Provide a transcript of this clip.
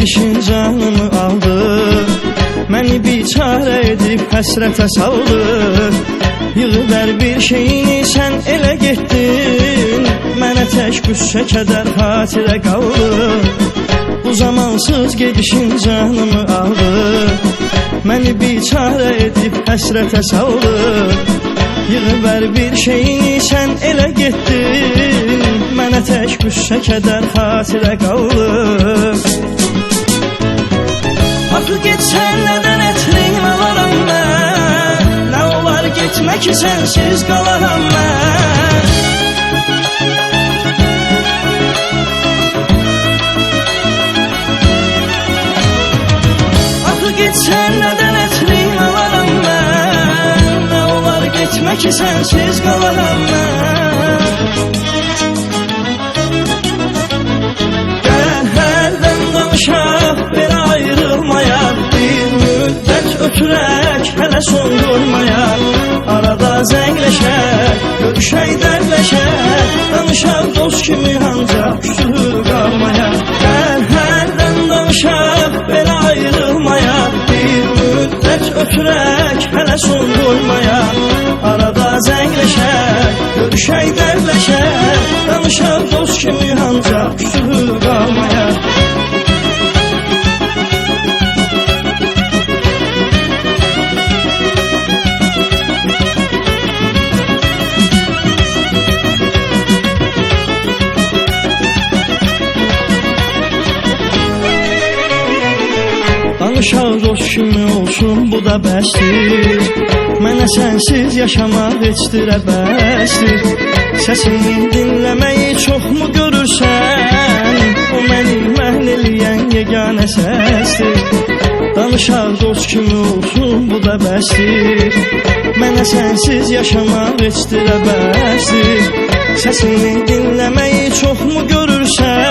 gedişin canımı aldı, məni biçarə edib həsrətə saldı. Yığıver bir şeyini sən elə getdin, mənə tək qüssə kədər xatirə qaldı. Bu zamansız gedişin canımı aldı, məni biçarə edib həsrətə saldı. Yığıver bir şeyini sən elə getdin, mənə tək qüssə kədər xatirə qaldı. Axı getsən nədən ətrin alaram mən, nə olar getmə ki sənsiz qalaram mən. Axı getsən nədən ətrin alaram mən, nə olar getmə ki sənsiz qalaram mən. Gəl hərdən danışaq belə ayrılmaya, bir müddət ötürək hələ son durmaya. Arada zəngləşək, görüşək, dərdləşək, danışaq dost kimi ancaq küsülü qalmaya. Gəl hərdən danışaq belə ayrılmaya, bir müddət ötürək hələ son durmaya. Arada zəngləşək, görüşək, dərdləşək, danışaq dost kimi ancaq küsülü qalmaya. Danışaq dost kimi olsun, bu da bəsdir. Mənə sənsiz yaşamaq heçdirə bəsdir. Səsini dinləməyi çoxmu görürsən, o məni məhl eləyən yeganə səsdir. Danışaq dost kimi olsun, bu da bəsdir. Mənə sənsiz yaşamaq heçdirə bəsdir. Səsini dinləməyi çoxmu görürsən,